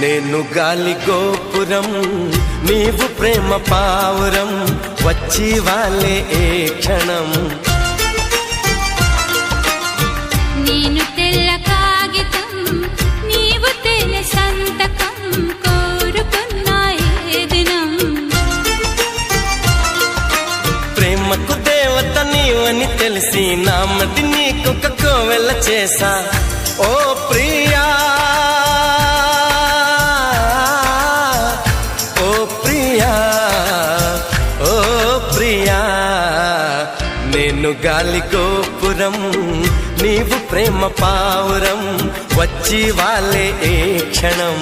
నేను గాలి గోపురం నీవు ప్రేమ పావురం వచ్చి వాలే ఏ క్షణం. నేను తెల్ల కాగితం నీవు తెల్ల సంతకం కోరుకున్న ఏ దినం. ప్రేమకు దేవత నీవని తెలిసి నామది నీకొక కోవెల చేసా. ఓ ప్రియా ఓ ప్రియా ఓ ప్రియా, నేను గాలి గోపురం నీవు ప్రేమ పావురం వచ్చి వాలే ఏ క్షణం.